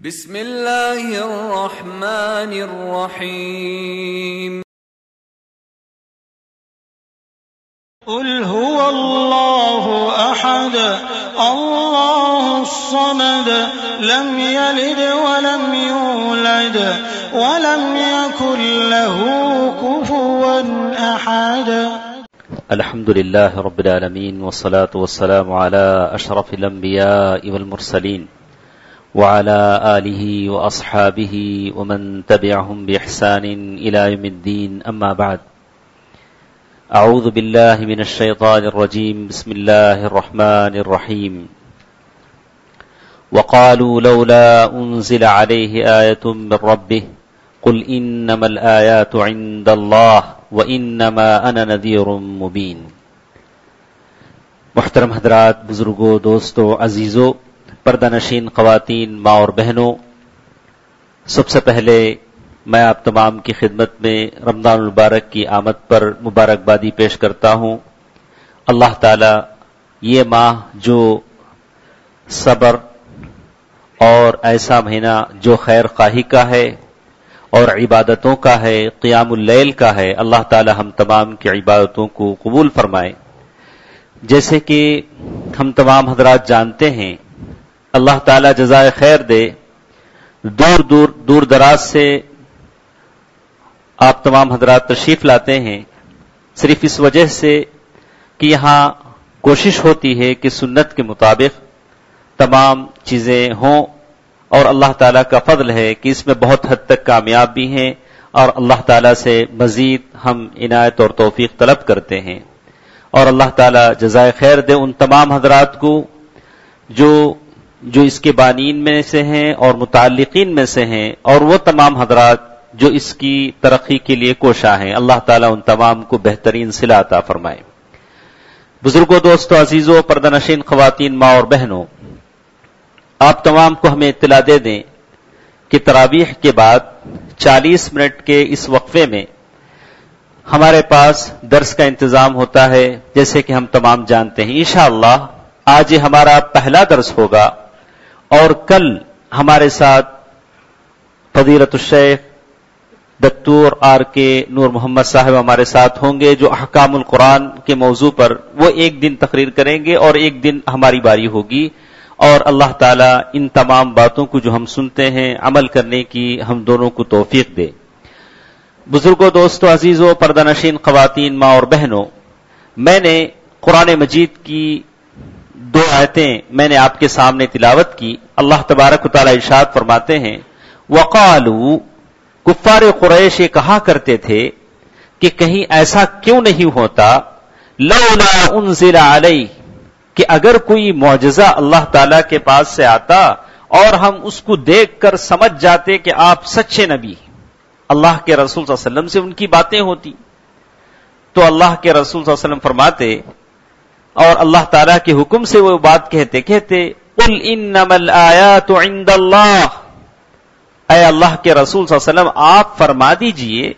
بسم اللہ الرحمن الرحیم قل هو اللہ احد اللہ الصمد لم یلد ولم یولد ولم یکن له کفوا احد۔ الحمد للہ رب العالمین والصلاة والسلام علی اشرف الانبیاء والمرسلین وعلى آلہ واصحابہ ومن تبعهم بإحسان الى یوم الدین، اما بعد۔ اعوذ باللہ من الشیطان الرجیم، بسم اللہ الرحمن الرحیم۔ وقالوا لولا انزل علیہ آیۃ من ربہ قل انما الآیات عند اللہ وانما انا نذیر مبین۔ محترم حضرات، بزرگوں، دوستوں، عزیزوں، پردہ نشین خواتین، ماں اور بہنوں، سب سے پہلے میں آپ تمام کی خدمت میں رمضان المبارک کی آمد پر مبارکبادی پیش کرتا ہوں۔ اللہ تعالی یہ ماہ جو صبر اور ایسا مہینہ جو خیر خواہی کا ہے اور عبادتوں کا ہے، قیام اللیل کا ہے، اللہ تعالی ہم تمام کی عبادتوں کو قبول فرمائے۔ جیسے کہ ہم تمام حضرات جانتے ہیں، اللہ تعالی جزائے خیر دے، دور دراز سے آپ تمام حضرات تشریف لاتے ہیں صرف اس وجہ سے کہ یہاں کوشش ہوتی ہے کہ سنت کے مطابق تمام چیزیں ہوں، اور اللہ تعالیٰ کا فضل ہے کہ اس میں بہت حد تک کامیاب بھی ہیں، اور اللہ تعالیٰ سے مزید ہم عنایت اور توفیق طلب کرتے ہیں۔ اور اللہ تعالیٰ جزائے خیر دے ان تمام حضرات کو جو اس کے بانین میں سے ہیں اور متعلقین میں سے ہیں، اور وہ تمام حضرات جو اس کی ترقی کے لیے کوشاں ہیں، اللہ تعالیٰ ان تمام کو بہترین صلہ عطا فرمائے۔ بزرگوں، دوستوں، عزیزوں، پردہ نشین خواتین، ماں اور بہنوں، آپ تمام کو ہمیں اطلاع دے دیں کہ تراویح کے بعد 40 منٹ کے اس وقفے میں ہمارے پاس درس کا انتظام ہوتا ہے، جیسے کہ ہم تمام جانتے ہیں۔ انشاءاللہ آج یہ ہمارا پہلا درس ہوگا، اور کل ہمارے ساتھ فضیلت الشیخ دکتور آر کے نور محمد صاحب ہمارے ساتھ ہوں گے، جو احکام القرآن کے موضوع پر وہ ایک دن تقریر کریں گے اور ایک دن ہماری باری ہوگی، اور اللہ تعالیٰ ان تمام باتوں کو جو ہم سنتے ہیں عمل کرنے کی ہم دونوں کو توفیق دے۔ بزرگوں، دوستوں، عزیزوں، پردہ نشین خواتین، ماں اور بہنوں، میں نے قرآن مجید کی 2 آیتیں میں نے آپ کے سامنے تلاوت کی۔ اللہ تبارک و تعالیٰ ارشاد فرماتے ہیں، وَقَالُوا، کفار قریش یہ کہا کرتے تھے کہ کہیں ایسا کیوں نہیں ہوتا، لولا انزل علیہ، کہ اگر کوئی معجزہ اللہ تعالیٰ کے پاس سے آتا اور ہم اس کو دیکھ کر سمجھ جاتے کہ آپ سچے نبی، اللہ کے رسول صلی اللہ علیہ وسلم سے ان کی باتیں ہوتی، تو اللہ کے رسول صلی اللہ علیہ وسلم فرماتے اور اللہ تعالیٰ کے حکم سے وہ بات کہتے قل انما الآیات عند اللہ، اے اللہ کے رسول صلی اللہ علیہ وسلم آپ فرما دیجئے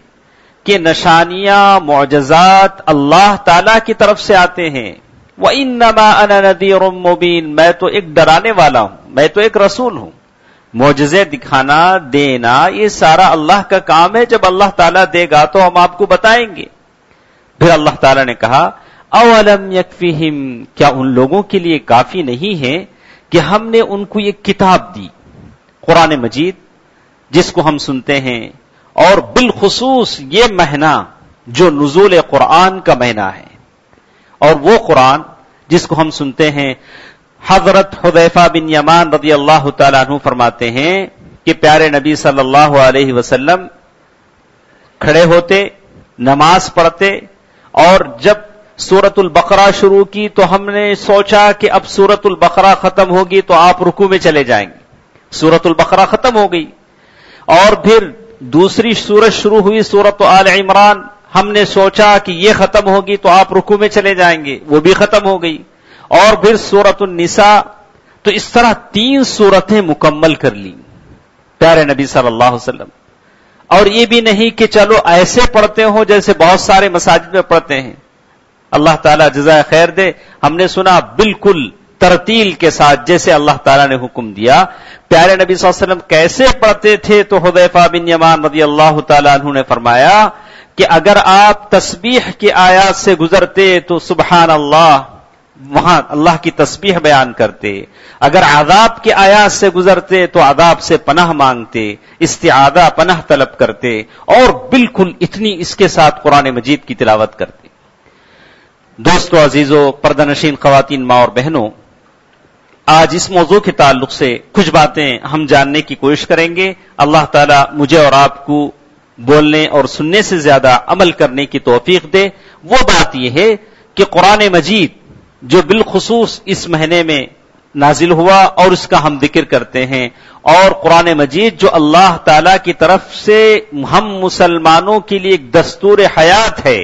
کہ نشانیاں، معجزات اللہ تعالیٰ کی طرف سے آتے ہیں۔ وَإِنَّمَا أَنَا نَذِيرٌ مُّبِينٌ، میں تو ایک ڈرانے والا ہوں، میں تو ایک رسول ہوں۔ معجزے دکھانا، دینا، یہ سارا اللہ کا کام ہے، جب اللہ تعالیٰ دے گا تو ہم آپ کو بتائیں گے۔ پھر اللہ تعالیٰ نے کہا، اولم یکفیہم، کیا ان لوگوں کے لیے کافی نہیں ہے کہ ہم نے ان کو ایک کتاب دی، قرآن مجید، جس کو ہم سنتے ہیں، اور بالخصوص یہ مہینہ جو نزول قرآن کا مہینہ ہے، اور وہ قرآن جس کو ہم سنتے ہیں۔ حضرت حذیفہ بن یمان رضی اللہ تعالیٰ عنہ فرماتے ہیں کہ پیارے نبی صلی اللہ علیہ وسلم کھڑے ہوتے، نماز پڑھتے، اور جب سورۃ البقرہ شروع کی تو ہم نے سوچا کہ اب سورۃ البقرہ ختم ہوگی تو آپ رکوع میں چلے جائیں گے۔ سورۃ البقرہ ختم ہو گئی، اور پھر دوسری سورت شروع ہوئی، سورۃ آل عمران، ہم نے سوچا کہ یہ ختم ہوگی تو آپ رکوع میں چلے جائیں گے، وہ بھی ختم ہو گئی، اور پھر سورۃ النساء، تو اس طرح 3 سورتیں مکمل کر لی پیارے نبی صلی اللہ علیہ وسلم۔ اور یہ بھی نہیں کہ چلو ایسے پڑھتے ہوں جیسے بہت سارے مساجد میں پڑھتے ہیں، اللہ تعالیٰ جزائے خیر دے، ہم نے سنا بالکل ترتیل کے ساتھ جیسے اللہ تعالیٰ نے حکم دیا. پیارے نبی صلی اللہ علیہ وسلم کیسے پڑھتے تھے تو حذیفہ بن یمان رضی اللہ تعالیٰ عنہ نے فرمایا کہ اگر آپ تسبیح کی آیات سے گزرتے تو سبحان اللہ، وہاں اللہ کی تسبیح بیان کرتے. اگر عذاب کی آیات سے گزرتے تو عذاب سے پناہ مانگتے، استعاذہ پناہ طلب کرتے، اور بالکل اتنی اس کے ساتھ قرآن مجید کی تلاوت کرتے. دوستو عزیزو، پردہ نشین خواتین، ماں اور بہنوں، آج اس موضوع کے تعلق سے کچھ باتیں ہم جاننے کی کوشش کریں گے. اللہ تعالیٰ مجھے اور آپ کو بولنے اور سننے سے زیادہ عمل کرنے کی توفیق دے. وہ بات یہ ہے کہ قرآن مجید جو بالخصوص اس مہینے میں نازل ہوا اور اس کا ہم ذکر کرتے ہیں، اور قرآن مجید جو اللہ تعالیٰ کی طرف سے ہم مسلمانوں کے لیے ایک دستور حیات ہے،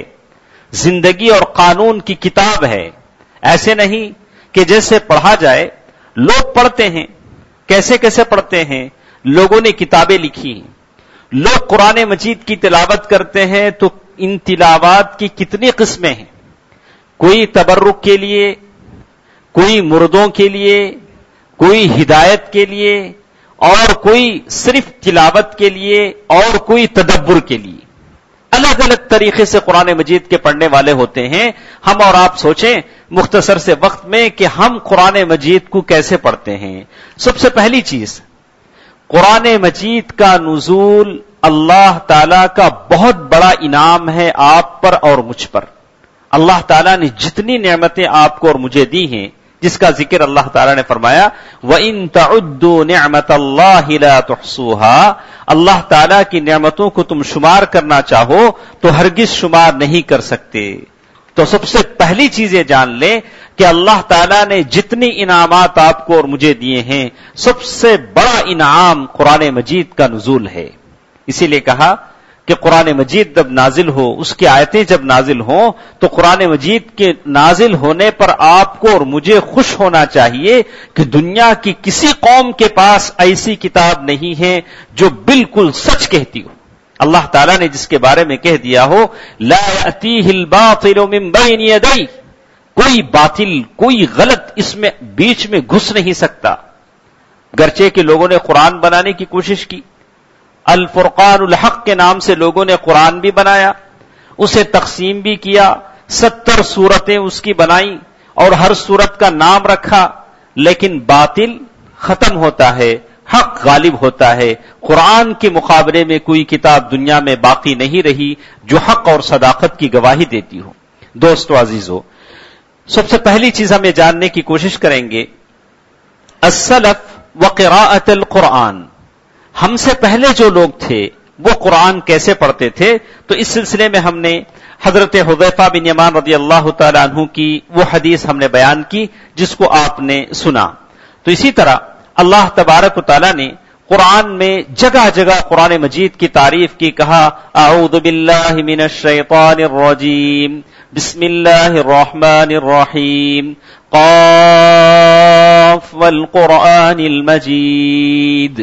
زندگی اور قانون کی کتاب ہے. ایسے نہیں کہ جیسے پڑھا جائے. لوگ پڑھتے ہیں، کیسے کیسے پڑھتے ہیں. لوگوں نے کتابیں لکھی ہیں. لوگ قرآن مجید کی تلاوت کرتے ہیں تو ان تلاوات کی کتنی قسمیں ہیں. کوئی تبرک کے لیے، کوئی مردوں کے لیے، کوئی ہدایت کے لیے، اور کوئی صرف تلاوت کے لیے، اور کوئی تدبر کے لیے. الگ الگ طریقے سے قرآن مجید کے پڑھنے والے ہوتے ہیں. ہم اور آپ سوچیں مختصر سے وقت میں کہ ہم قرآن مجید کو کیسے پڑھتے ہیں. سب سے پہلی چیز، قرآن مجید کا نزول اللہ تعالیٰ کا بہت بڑا انعام ہے آپ پر اور مجھ پر. اللہ تعالیٰ نے جتنی نعمتیں آپ کو اور مجھے دی ہیں، جس کا ذکر اللہ تعالیٰ نے فرمایا وَإِن تَعُدُّوا نِعْمَةَ اللَّهِ لَا تُحْصُوهَا، اللہ تعالیٰ کی نعمتوں کو تم شمار کرنا چاہو تو ہرگز شمار نہیں کر سکتے. تو سب سے پہلی چیز یہ جان لیں کہ اللہ تعالیٰ نے جتنی انعامات آپ کو اور مجھے دیے ہیں، سب سے بڑا انعام قرآن مجید کا نزول ہے. اسی لیے کہا کہ قرآن مجید جب نازل ہو، اس کی آیتیں جب نازل ہوں تو قرآن مجید کے نازل ہونے پر آپ کو اور مجھے خوش ہونا چاہیے کہ دنیا کی کسی قوم کے پاس ایسی کتاب نہیں ہے جو بالکل سچ کہتی ہو. اللہ تعالیٰ نے جس کے بارے میں کہہ دیا ہو لا یأتیہ الباطل من بین یدیہ، کوئی باطل، کوئی غلط اس میں بیچ میں گھس نہیں سکتا. گرچہ کہ لوگوں نے قرآن بنانے کی کوشش کی، الفرقان الحق کے نام سے لوگوں نے قرآن بھی بنایا، اسے تقسیم بھی کیا، 70 سورتیں اس کی بنائیں اور ہر سورت کا نام رکھا، لیکن باطل ختم ہوتا ہے، حق غالب ہوتا ہے. قرآن کے مقابلے میں کوئی کتاب دنیا میں باقی نہیں رہی جو حق اور صداقت کی گواہی دیتی ہو. دوستو عزیزو، سب سے پہلی چیز ہم یہ جاننے کی کوشش کریں گے السلف وقراءۃ القرآن، ہم سے پہلے جو لوگ تھے وہ قرآن کیسے پڑھتے تھے. تو اس سلسلے میں ہم نے حضرت حذیفہ بن یمان رضی اللہ تعالی عنہ کی وہ حدیث ہم نے بیان کی جس کو آپ نے سنا. تو اسی طرح اللہ تبارک و تعالی نے قرآن میں جگہ جگہ قرآن مجید کی تعریف کی. کہا اعوذ باللہ من الشیطان الرجیم بسم اللہ الرحمن الرحیم قاف والقرآن المجید.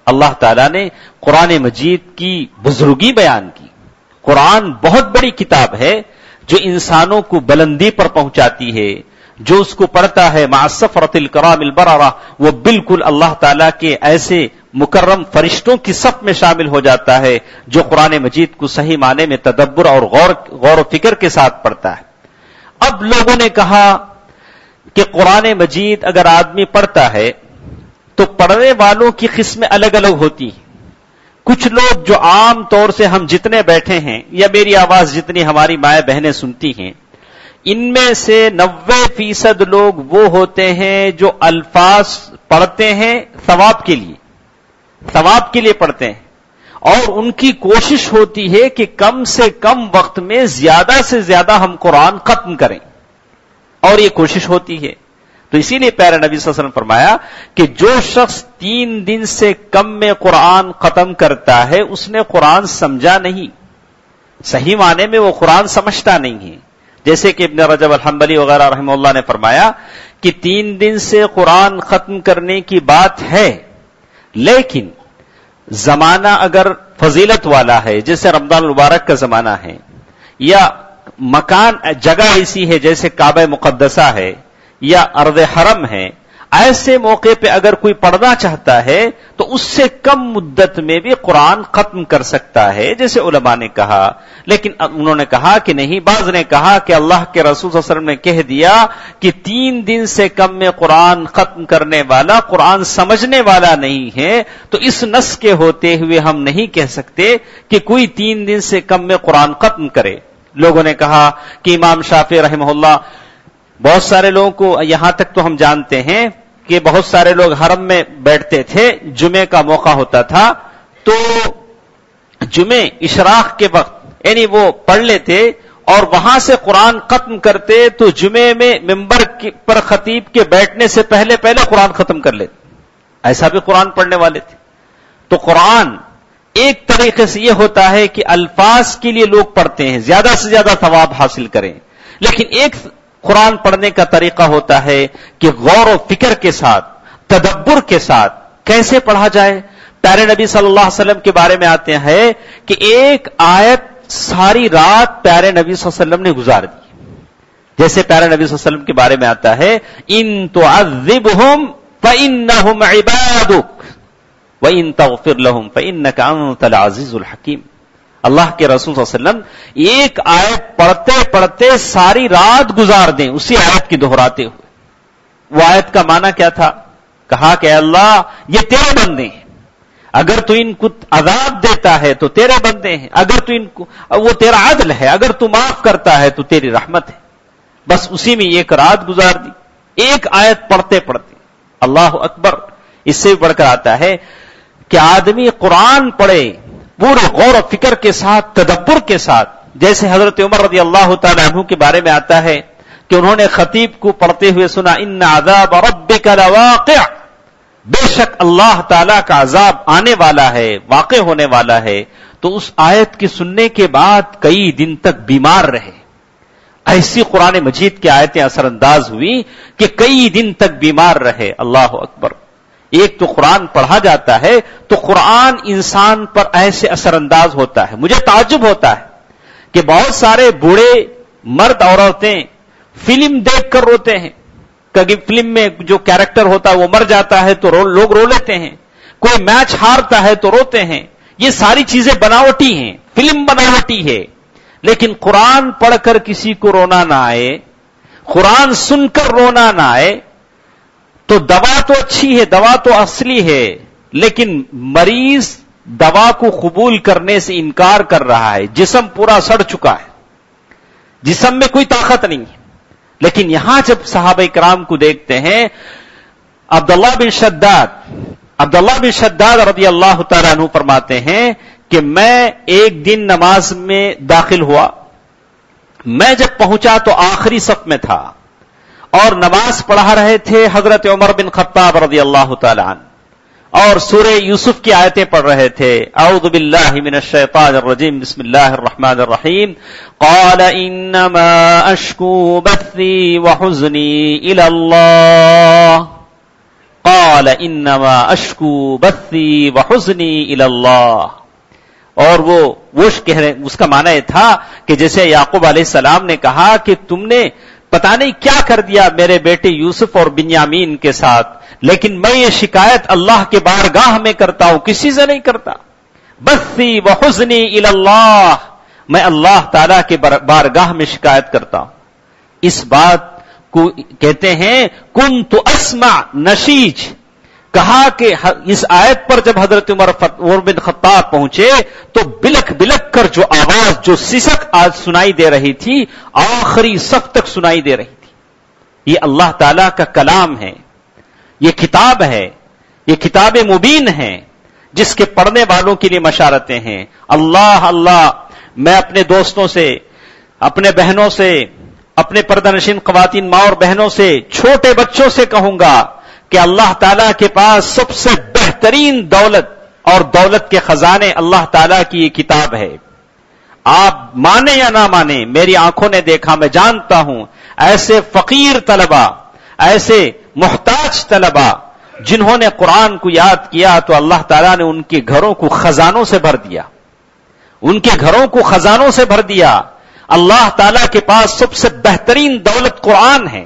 اللہ تعالیٰ نے قرآن مجید کی بزرگی بیان کی. قرآن بہت بڑی کتاب ہے جو انسانوں کو بلندی پر پہنچاتی ہے. جو اس کو پڑھتا ہے مع السفرۃ الکرام البررہ، وہ بالکل اللہ تعالیٰ کے ایسے مکرم فرشتوں کی صف میں شامل ہو جاتا ہے جو قرآن مجید کو صحیح معنی میں تدبر اور غور و فکر کے ساتھ پڑھتا ہے. اب لوگوں نے کہا کہ قرآن مجید اگر آدمی پڑھتا ہے تو پڑھنے والوں کی قسمیں الگ الگ ہوتی ہیں. کچھ لوگ جو عام طور سے ہم جتنے بیٹھے ہیں یا میری آواز جتنی ہماری مائیں بہنیں سنتی ہیں، ان میں سے 90% لوگ وہ ہوتے ہیں جو الفاظ پڑھتے ہیں ثواب کے لیے پڑھتے ہیں، اور ان کی کوشش ہوتی ہے کہ کم سے کم وقت میں زیادہ سے زیادہ ہم قرآن ختم کریں، اور یہ کوشش ہوتی ہے. تو اسی لیے پیارے نبی صلی اللہ علیہ وسلم فرمایا کہ جو شخص 3 دن سے کم میں قرآن ختم کرتا ہے اس نے قرآن سمجھا نہیں، صحیح معنی میں وہ قرآن سمجھتا نہیں ہے. جیسے کہ ابن رجب الحنبلی وغیرہ رحمہ اللہ نے فرمایا کہ 3 دن سے قرآن ختم کرنے کی بات ہے، لیکن زمانہ اگر فضیلت والا ہے جیسے رمضان المبارک کا زمانہ ہے، یا مکان جگہ ایسی ہے جیسے کعبہ مقدسہ ہے، یا ارض حرم ہے، ایسے موقع پہ اگر کوئی پڑھنا چاہتا ہے تو اس سے کم مدت میں بھی قرآن ختم کر سکتا ہے، جیسے علماء نے کہا. لیکن انہوں نے کہا کہ نہیں، بعض نے کہا کہ اللہ کے رسول صلی اللہ علیہ وسلم نے کہہ دیا کہ 3 دن سے کم میں قرآن ختم کرنے والا قرآن سمجھنے والا نہیں ہے، تو اس نص کے ہوتے ہوئے ہم نہیں کہہ سکتے کہ کوئی 3 دن سے کم میں قرآن ختم کرے. لوگوں نے کہا کہ امام شافعی رحمہ اللہ، بہت سارے لوگوں کو یہاں تک تو ہم جانتے ہیں کہ بہت سارے لوگ حرم میں بیٹھتے تھے، جمعے کا موقع ہوتا تھا تو جمعے اشراق کے وقت یعنی وہ پڑھ لیتے اور وہاں سے قرآن ختم کرتے تو جمعے میں ممبر پر خطیب کے بیٹھنے سے پہلے قرآن ختم کر لیتے. ایسا بھی قرآن پڑھنے والے تھے. تو قرآن ایک طریقے سے یہ ہوتا ہے کہ الفاظ کے لیے لوگ پڑھتے ہیں، زیادہ سے زیادہ ثواب حاصل کریں، لیکن ایک قرآن پڑھنے کا طریقہ ہوتا ہے کہ غور و فکر کے ساتھ، تدبر کے ساتھ کیسے پڑھا جائے. پیارے نبی صلی اللہ علیہ وسلم کے بارے میں آتے ہیں کہ ایک آیت ساری رات پیارے نبی صلی اللہ علیہ وسلم نے گزار دی. جیسے پیارے نبی صلی اللہ علیہ وسلم کے بارے میں آتا ہے ان تعذبہم فإنہم عبادک وَإِن تَغْفِرْ لَهُمْ فَإِنَّكَ أَنْتَ الْعَزِيزُ الْحَكِيمُ. اللہ کے رسول صلی اللہ علیہ وسلم ایک آیت پڑھتے پڑھتے ساری رات گزار دیں اسی آیت کی دہراتے ہوئے. وہ آیت کا معنی کیا تھا؟ کہا کہ اللہ یہ تیرے بندے ہیں، اگر تو ان کو عذاب دیتا ہے تو تیرے بندے ہیں، اگر تو ان کو وہ تیرا عدل ہے، اگر تو معاف کرتا ہے تو تیری رحمت ہے. بس اسی میں ایک رات گزار دی ایک آیت پڑھتے پڑھتے. اللہ اکبر. اس سے بھی بڑھ کر آتا ہے کہ آدمی قرآن پڑھے پورے غور و فکر کے ساتھ، تدبر کے ساتھ. جیسے حضرت عمر رضی اللہ تعالی عنہ کے بارے میں آتا ہے کہ انہوں نے خطیب کو پڑھتے ہوئے سنا ان عذاب ربک لواقع، بے شک اللہ تعالی کا عذاب آنے والا ہے، واقع ہونے والا ہے. تو اس آیت کی سننے کے بعد کئی دن تک بیمار رہے. ایسی قرآن مجید کی آیتیں اثر انداز ہوئی کہ کئی دن تک بیمار رہے. اللہ اکبر. ایک تو قرآن پڑھا جاتا ہے تو قرآن انسان پر ایسے اثر انداز ہوتا ہے. مجھے تعجب ہوتا ہے کہ بہت سارے بوڑھے مرد اور عورتیں فلم دیکھ کر روتے ہیں. کبھی فلم میں جو کیریکٹر ہوتا ہے وہ مر جاتا ہے تو لوگ رو لیتے ہیں، کوئی میچ ہارتا ہے تو روتے ہیں. یہ ساری چیزیں بناوٹی ہیں، فلم بناوٹی ہے. لیکن قرآن پڑھ کر کسی کو رونا نہ آئے، قرآن سن کر رونا نہ آئے تو دوا تو اچھی ہے، دوا تو اصلی ہے، لیکن مریض دوا کو قبول کرنے سے انکار کر رہا ہے. جسم پورا سڑ چکا ہے، جسم میں کوئی طاقت نہیں ہے. لیکن یہاں جب صحابہ کرام کو دیکھتے ہیں، عبداللہ بن شداد رضی اللہ تعالیٰ عنہ فرماتے ہیں کہ میں ایک دن نماز میں داخل ہوا، میں جب پہنچا تو آخری صف میں تھا اور نماز پڑھا رہے تھے حضرت عمر بن خطاب رضی اللہ تعالی عنہ، اور سورہ یوسف کی آیتیں پڑھ رہے تھے. اعوذ باللہ من الشیطان الرجیم، بسم اللہ الرحمن الرحیم. قال انما اشکو بثی وحزنی الی اللہ، قال انما اشکو بثی وحزنی الی اللہ. اور وہ کہہ رہے، اس کا معنی یہ تھا کہ جیسے یعقوب علیہ السلام نے کہا کہ تم نے پتہ نہیں کیا کر دیا میرے بیٹے یوسف اور بنیامین کے ساتھ، لیکن میں یہ شکایت اللہ کے بارگاہ میں کرتا ہوں، کسی سے نہیں کرتا. بثی وحزنی الی اللہ، میں اللہ تعالی کے بارگاہ میں شکایت کرتا ہوں. اس بات کو کہتے ہیں کنت اسمع نشیج. کہا کہ اس آیت پر جب حضرت عمر بن خطاب پہنچے تو بلک بلک کر جو آواز، جو سسک آج سنائی دے رہی تھی، آخری صف تک سنائی دے رہی تھی. یہ اللہ تعالی کا کلام ہے، یہ کتاب ہے، یہ کتاب مبین ہے جس کے پڑھنے والوں کے لیے مشارتیں ہیں. اللہ اللہ، میں اپنے دوستوں سے، اپنے بہنوں سے، اپنے پردہ نشین خواتین ماں اور بہنوں سے، چھوٹے بچوں سے کہوں گا کہ اللہ تعالیٰ کے پاس سب سے بہترین دولت اور دولت کے خزانے اللہ تعالیٰ کی یہ کتاب ہے. آپ مانے یا نہ مانے، میری آنکھوں نے دیکھا، میں جانتا ہوں ایسے فقیر طلبہ، ایسے محتاج طلبہ جنہوں نے قرآن کو یاد کیا تو اللہ تعالیٰ نے ان کے گھروں کو خزانوں سے بھر دیا، ان کے گھروں کو خزانوں سے بھر دیا. اللہ تعالیٰ کے پاس سب سے بہترین دولت قرآن ہے،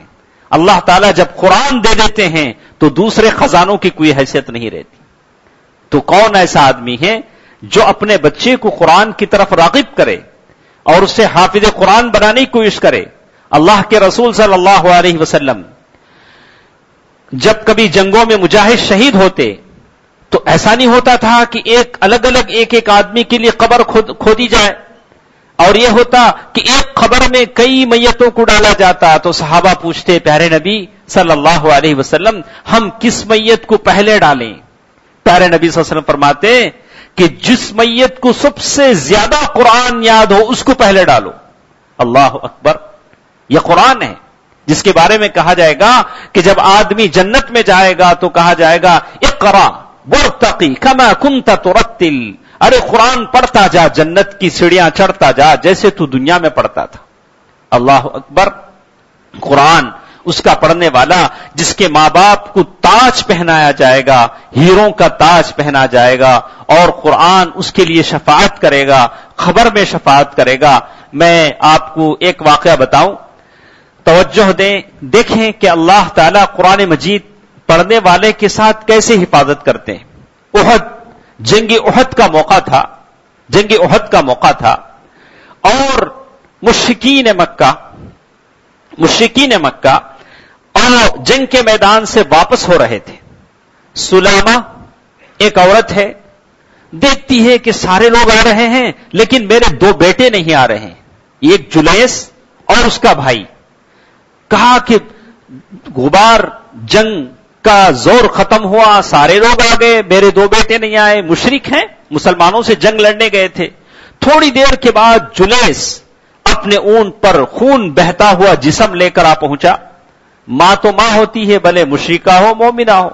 اللہ تعالیٰ جب قرآن دے دیتے ہیں تو دوسرے خزانوں کی کوئی حیثیت نہیں رہتی. تو کون ایسا آدمی ہے جو اپنے بچے کو قرآن کی طرف راغب کرے اور اسے حافظ قرآن بنانے کی کوشش کرے؟ اللہ کے رسول صلی اللہ علیہ وسلم جب کبھی جنگوں میں مجاہد شہید ہوتے تو ایسا نہیں ہوتا تھا کہ ایک الگ الگ ایک آدمی کے لیے قبر کھودی جائے، اور یہ ہوتا کہ ایک قبر میں کئی میتوں کو ڈالا جاتا. تو صحابہ پوچھتے پیارے نبی صلی اللہ علیہ وسلم ہم کس میت کو پہلے ڈالیں؟ پیارے نبی صلی اللہ علیہ وسلم فرماتے کہ جس میت کو سب سے زیادہ قرآن یاد ہو اس کو پہلے ڈالو. اللہ اکبر، یہ قرآن ہے جس کے بارے میں کہا جائے گا کہ جب آدمی جنت میں جائے گا تو کہا جائے گا اقرا وارتقی کما کنت ترتل، ارے قرآن پڑھتا جا، جنت کی سیڑھیاں چڑھتا جا جیسے تو دنیا میں پڑھتا تھا. اللہ اکبر. قرآن اس کا پڑھنے والا جس کے ماں باپ کو تاج پہنایا جائے گا، ہیروں کا تاج پہنا جائے گا، اور قرآن اس کے لیے شفاعت کرے گا، خبر میں شفاعت کرے گا. میں آپ کو ایک واقعہ بتاؤں، توجہ دیں، دیکھیں کہ اللہ تعالیٰ قرآن مجید پڑھنے والے کے ساتھ کیسے حفاظت کرتے ہیں. جنگ احد کا موقع تھا اور مشرکین مکہ اور جنگ کے میدان سے واپس ہو رہے تھے. سلامہ ایک عورت ہے، دیکھتی ہے کہ سارے لوگ آ رہے ہیں لیکن میرے 2 بیٹے نہیں آ رہے ہیں، ایک جلیس اور اس کا بھائی. کہا کہ غبار جنگ کا زور ختم ہوا، سارے لوگ آ گئے، میرے 2 بیٹے نہیں آئے. مشرک ہیں، مسلمانوں سے جنگ لڑنے گئے تھے. تھوڑی دیر کے بعد جلیس اپنے اونٹ پر خون بہتا ہوا جسم لے کر آ پہنچا. ماں تو ماں ہوتی ہے، بھلے مشرکہ ہو مومنہ ہو.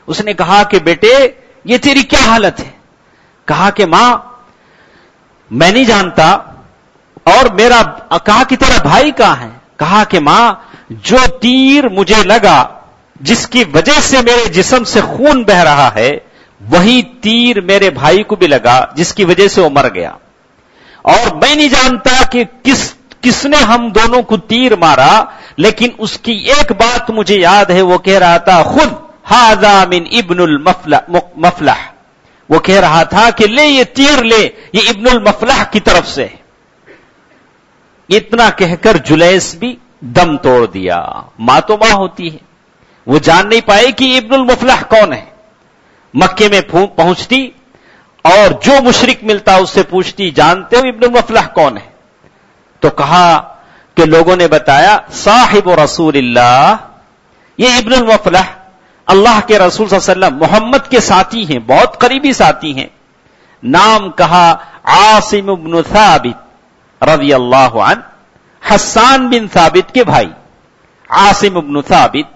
اس نے کہا کہ بیٹے یہ تیری کیا حالت ہے؟ کہا کہ ماں میں نہیں جانتا، اور کہا کہ تیرا بھائی کہاں ہے؟ کہا کہ ماں جو تیر مجھے لگا جس کی وجہ سے میرے جسم سے خون بہ رہا ہے وہی تیر میرے بھائی کو بھی لگا جس کی وجہ سے وہ مر گیا، اور میں نہیں جانتا کہ کس نے ہم دونوں کو تیر مارا، لیکن اس کی ایک بات مجھے یاد ہے، وہ کہہ رہا تھا خود ھذا من ابن المفلح، وہ کہہ رہا تھا کہ لے یہ تیر لے، یہ ابن المفلح کی طرف سے. اتنا کہہ کر جلیس بھی دم توڑ دیا. ماں تو ماں ہوتی ہے، وہ جان نہیں پائے کہ ابن المفلح کون ہے. مکے میں پہنچتی اور جو مشرک ملتا اس سے پوچھتی جانتے ہو ابن المفلح کون ہے؟ تو کہا کہ لوگوں نے بتایا صاحب رسول اللہ، یہ ابن المفلح اللہ کے رسول صلی اللہ علیہ وسلم محمد کے ساتھی ہیں، بہت قریبی ساتھی ہیں. نام کہا عاصم بن ثابت رضی اللہ عنہ، حسان بن ثابت کے بھائی عاصم بن ثابت.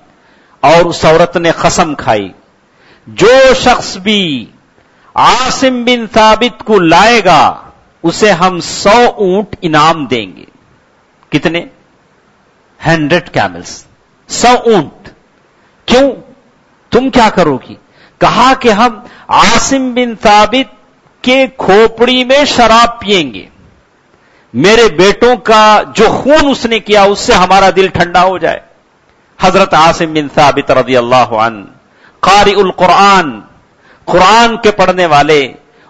اور اس عورت نے قسم کھائی جو شخص بھی عاصم بن ثابت کو لائے گا اسے ہم 100 اونٹ انعام دیں گے. کتنے؟ 100 کیملز، 100 اونٹ. کیوں؟ تم کیا کرو گی؟ کہا کہ ہم عاصم بن ثابت کے کھوپڑی میں شراب پیئیں گے، میرے بیٹوں کا جو خون اس نے کیا اس سے ہمارا دل ٹھنڈا ہو جائے. حضرت عاصم بن ثابت رضی اللہ عنہ قاری القرآن، قرآن کے پڑھنے والے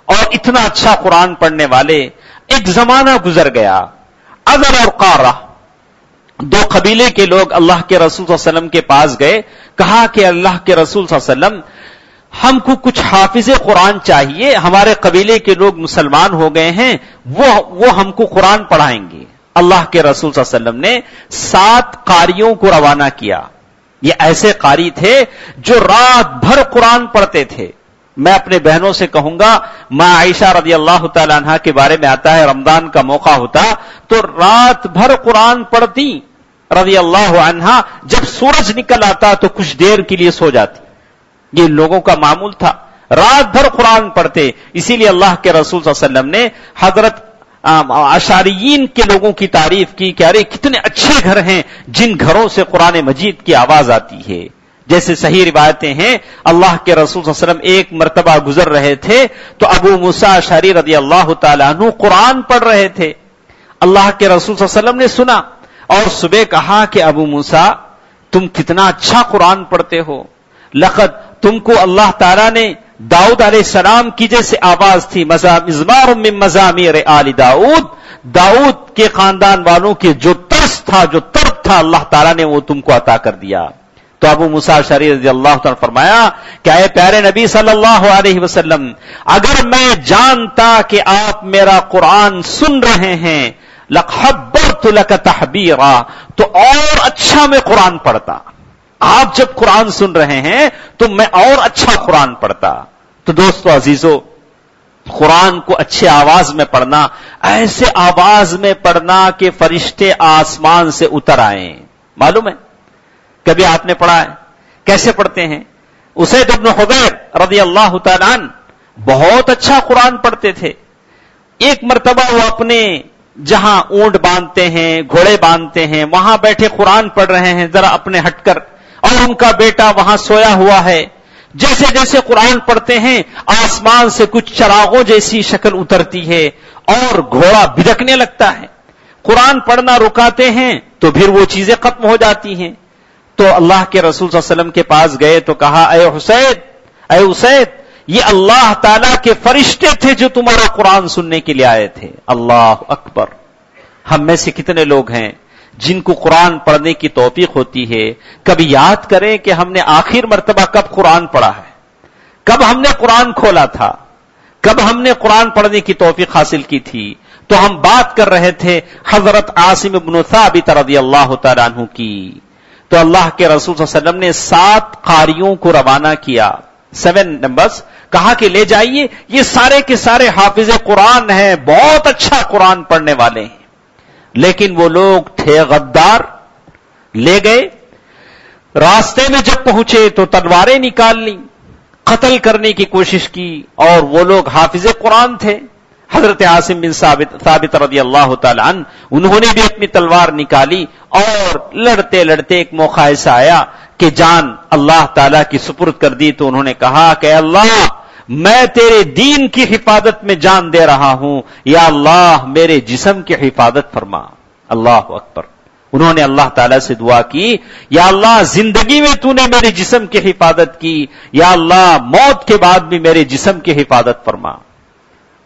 اور اتنا اچھا قرآن پڑھنے والے. ایک زمانہ گزر گیا، اذر اور قارہ 2 قبیلے کے لوگ اللہ کے رسول صلی اللہ علیہ وسلم کے پاس گئے. کہا کہ اللہ کے رسول صلی اللہ علیہ وسلم ہم کو کچھ حافظ قرآن چاہیے، ہمارے قبیلے کے لوگ مسلمان ہو گئے ہیں، وہ ہم کو قرآن پڑھائیں گے. اللہ کے رسول صلی اللہ علیہ وسلم نے 7 قاریوں کو روانہ کیا. یہ ایسے قاری تھے جو رات بھر قرآن پڑھتے تھے. میں اپنے بہنوں سے کہوں گا، ماں عائشہ رضی اللہ تعالی عنہا کے بارے میں آتا ہے رمضان کا موقع ہوتا تو رات بھر قرآن پڑھتی رضی اللہ عنہا، جب سورج نکل آتا تو کچھ دیر کے لیے سو جاتی. یہ لوگوں کا معمول تھا، رات بھر قرآن پڑھتے. اسی لیے اللہ کے رسول صلی اللہ علیہ وسلم نے حضرت اشعریین کے لوگوں کی تعریف کی کہ ارے کتنے اچھے گھر ہیں جن گھروں سے قرآن مجید کی آواز آتی ہے. جیسے صحیح روایتیں ہیں، اللہ کے رسول صلی اللہ علیہ وسلم ایک مرتبہ گزر رہے تھے تو ابو موسیٰ اشعری رضی اللہ تعالیٰ عنہ قرآن پڑھ رہے تھے. اللہ کے رسول صلی اللہ علیہ وسلم نے سنا اور صبح کہا کہ ابو موسیٰ تم کتنا اچھا قرآن پڑھتے ہو. لقد تم کو اللہ تعالیٰ نے داؤد علیہ السلام کی جیسے آواز تھی، مزمار من مزامیر آل داؤد، داؤد کے خاندان والوں کے جو طرز تھا، جو طرب تھا، اللہ تعالیٰ نے وہ تم کو عطا کر دیا. تو ابو موسیٰ اشعری رضی اللہ تعالیٰ فرمایا کہ اے پیارے نبی صلی اللہ علیہ وسلم، اگر میں جانتا کہ آپ میرا قرآن سن رہے ہیں، لَحَبَّرْتُ لَكَ تَحْبِيرًا، تو اور اچھا میں قرآن پڑھتا. آپ جب قرآن سن رہے ہیں تو میں اور اچھا قرآن پڑھتا. تو دوستو عزیزو، قرآن کو اچھے آواز میں پڑھنا، ایسے آواز میں پڑھنا کہ فرشتے آسمان سے اتر آئیں. معلوم ہے کبھی آپ نے پڑھا ہے کیسے پڑھتے ہیں؟ اسید بن حضیر رضی اللہ تعالیٰ عنہ بہت اچھا قرآن پڑھتے تھے. ایک مرتبہ وہ اپنے جہاں اونٹ باندھتے ہیں، گھوڑے باندھتے ہیں، وہاں بیٹھے قرآن پڑھ رہے ہیں ذرا اپنے ہٹ کر، اور ان کا بیٹا وہاں سویا ہوا ہے. جیسے جیسے قرآن پڑھتے ہیں آسمان سے کچھ چراغوں جیسی شکل اترتی ہے اور گھوڑا بھڑکنے لگتا ہے. قرآن پڑھنا رکاتے ہیں تو پھر وہ چیزیں ختم ہو جاتی ہیں. تو اللہ کے رسول صلی اللہ علیہ وسلم کے پاس گئے تو کہا اے اسید، یہ اللہ تعالیٰ کے فرشتے تھے جو تمہارا قرآن سننے کے لیے آئے تھے. اللہ اکبر. ہم میں سے کتنے لوگ ہیں جن کو قرآن پڑھنے کی توفیق ہوتی ہے؟ کبھی یاد کریں کہ ہم نے آخر مرتبہ کب قرآن پڑھا ہے، کب ہم نے قرآن کھولا تھا، کب ہم نے قرآن پڑھنے کی توفیق حاصل کی تھی. تو ہم بات کر رہے تھے حضرت عاصم بن ثابت رضی اللہ تعالیٰ عنہ کی. تو اللہ کے رسول صلی اللہ علیہ وسلم نے 7 قاریوں کو روانہ کیا، 7 نمبرز، کہا کہ لے جائیے، یہ سارے کے سارے حافظ قرآن ہیں، بہت اچھا قرآن پڑھنے والے ہیں. لیکن وہ لوگ تھے غدار، لے گئے، راستے میں جب پہنچے تو تلواریں نکال لیں، قتل کرنے کی کوشش کی. اور وہ لوگ حافظ قرآن تھے، حضرت عاصم بن ثابت رضی اللہ تعالی عنہ، انہوں نے بھی اپنی تلوار نکالی اور لڑتے لڑتے ایک موقع ایسا آیا کہ جان اللہ تعالیٰ کی سپرد کر دی. تو انہوں نے کہا کہ اللہ، میں تیرے دین کی حفاظت میں جان دے رہا ہوں، یا اللہ میرے جسم کی حفاظت فرما. اللہ اکبر. انہوں نے اللہ تعالیٰ سے دعا کی، یا اللہ زندگی میں تو نے میرے جسم کی حفاظت کی، یا اللہ موت کے بعد بھی میرے جسم کی حفاظت فرما.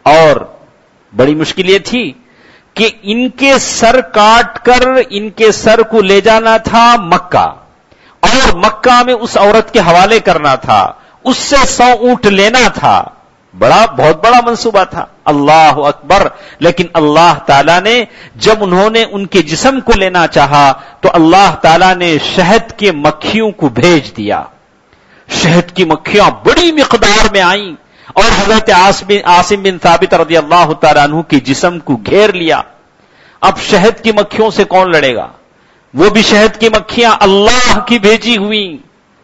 اور بڑی مشکل یہ تھی کہ ان کے سر کاٹ کر ان کے سر کو لے جانا تھا مکہ، اور مکہ میں اس عورت کے حوالے کرنا تھا، اس سے 100 اونٹ لینا تھا. بہت بڑا منصوبہ تھا. اللہ اکبر. لیکن اللہ تعالیٰ نے جب انہوں نے ان کے جسم کو لینا چاہا تو اللہ تعالیٰ نے شہد کے مکھیوں کو بھیج دیا. شہد کی مکھیاں بڑی مقدار میں آئیں اور حضرت عاصم بن ثابت رضی اللہ تعالیٰ عنہ کے جسم کو گھیر لیا. اب شہد کی مکھیوں سے کون لڑے گا؟ وہ بھی شہد کی مکھیاں اللہ کی بھیجی ہوئی.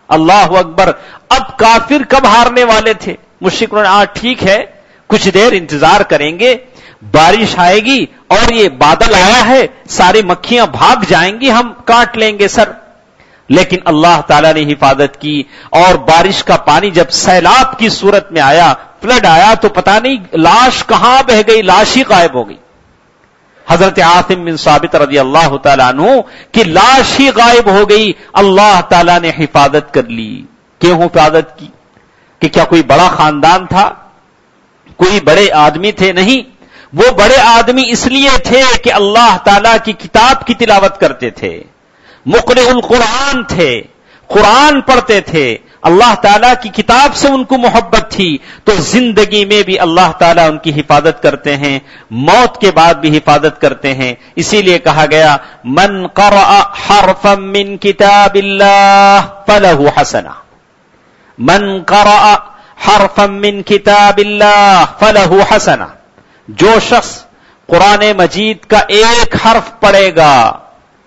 اللہ اکبر. اب کافر کب ہارنے والے تھے؟ مشرکون نے ٹھیک ہے کچھ دیر انتظار کریں گے، بارش آئے گی اور یہ بادل آیا ہے، ساری مکھیاں بھاگ جائیں گی، ہم کاٹ لیں گے سر. لیکن اللہ تعالیٰ نے حفاظت کی، اور بارش کا پانی جب سیلاب کی صورت میں آیا، فلڈ آیا، تو پتہ نہیں لاش کہاں بہ گئی، لاش ہی غائب ہو گئی. حضرت عاصم بن ثابت رضی اللہ تعالیٰ عنہ کی لاش ہی غائب ہو گئی. اللہ تعالیٰ نے حفاظت کر لی. کیوں حفاظت کی؟ کہ کیا کوئی بڑا خاندان تھا، کوئی بڑے آدمی تھے؟ نہیں، وہ بڑے آدمی اس لیے تھے کہ اللہ تعالیٰ کی کتاب کی تلاوت کرتے تھے، مقرئ القرآن تھے، قرآن پڑھتے تھے، اللہ تعالیٰ کی کتاب سے ان کو محبت تھی. تو زندگی میں بھی اللہ تعالیٰ ان کی حفاظت کرتے ہیں، موت کے بعد بھی حفاظت کرتے ہیں. اسی لیے کہا گیا من قرأ حرفا من کتاب اللہ فلہ حسنہ. من قرأ حرفا من کتاب اللہ فلہ حسنہ. جو شخص قرآن مجید کا ایک حرف پڑھے گا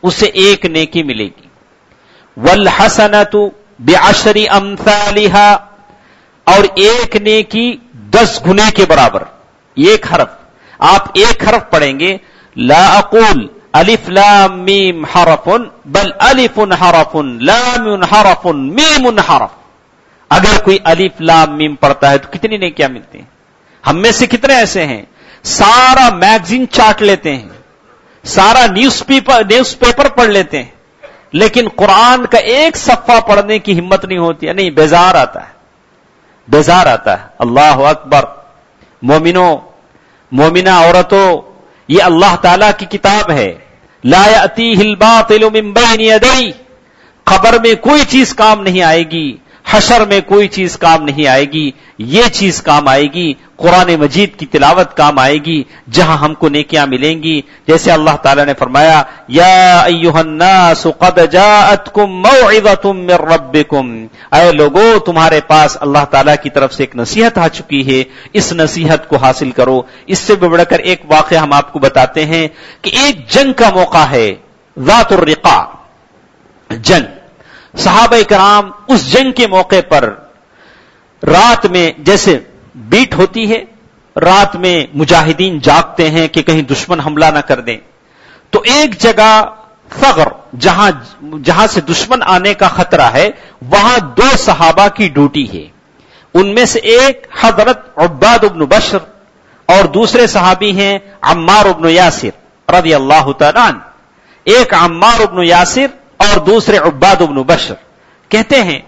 اسے ایک نیکی ملے گی. والحسنۃ بعشر امثالها، اور ایک نیکی 10 گنے کے برابر. ایک حرف، آپ ایک حرف پڑھیں گے، لا اقول الف لام میم حرف بل الف حرف لام حرف میم حرف. اگر کوئی الف لام میم پڑھتا ہے تو کتنی نیکیاں ملتی ہیں؟ ہم میں سے کتنے ایسے ہیں سارا میگزین چاٹ لیتے ہیں، سارا نیوز پیپر پڑھ لیتے ہیں، لیکن قرآن کا ایک صفحہ پڑھنے کی ہمت نہیں ہوتی ہے، نہیں، بیزار آتا ہے، بیزار آتا ہے۔ اللہ اکبر، مومنوں، مومنہ عورتوں، یہ اللہ تعالی کی کتاب ہے۔ لا یأتیہ الباطل من بین یدیہ، قبر میں کوئی چیز کام نہیں آئے گی، حشر میں کوئی چیز کام نہیں آئے گی، یہ چیز کام آئے گی، قرآن مجید کی تلاوت کام آئے گی، جہاں ہم کو نیکیاں ملیں گی۔ جیسے اللہ تعالیٰ نے فرمایا، یا ایھا الناس قد جاءتکم موعظۃ من ربکم، اے لوگو تمہارے پاس اللہ تعالیٰ کی طرف سے ایک نصیحت آ چکی ہے، اس نصیحت کو حاصل کرو۔ اس سے بھی بڑھ کر ایک واقعہ ہم آپ کو بتاتے ہیں کہ ایک جنگ کا موقع ہے، ذات الرقاع جنگ۔ صحابہ کرام اس جنگ کے موقع پر رات میں جیسے بیٹ ہوتی ہے، رات میں مجاہدین جاگتے ہیں کہ کہیں دشمن حملہ نہ کر دیں، تو ایک جگہ ثغر، جہاں سے دشمن آنے کا خطرہ ہے، وہاں دو صحابہ کی ڈیوٹی ہے۔ ان میں سے ایک حضرت عباد بن بشر اور دوسرے صحابی ہیں عمار بن یاسر رضی اللہ تعالیٰ عنہ۔ ایک عمار بن یاسر اور دوسرے عباد بن بشر کہتے ہیں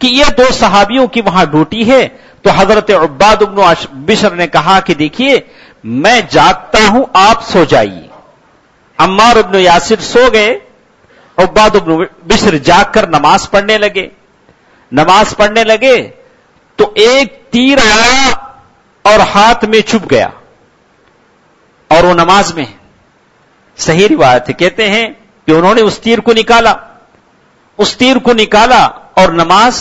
کہ یہ دو صحابیوں کی وہاں ڈیوٹی ہے۔ تو حضرت عباد بن بشر نے کہا کہ دیکھیے میں جاگتا ہوں، آپ سو جائیے۔ عمار بن یاسر سو گئے، عباد بن بشر جاگ کر نماز پڑھنے لگے۔ نماز پڑھنے لگے تو ایک تیر آیا اور ہاتھ میں چھپ گیا، اور وہ نماز میں ہے۔ صحیح روایت ہے، کہتے ہیں کہ انہوں نے اس تیر کو نکالا، اس تیر کو نکالا اور نماز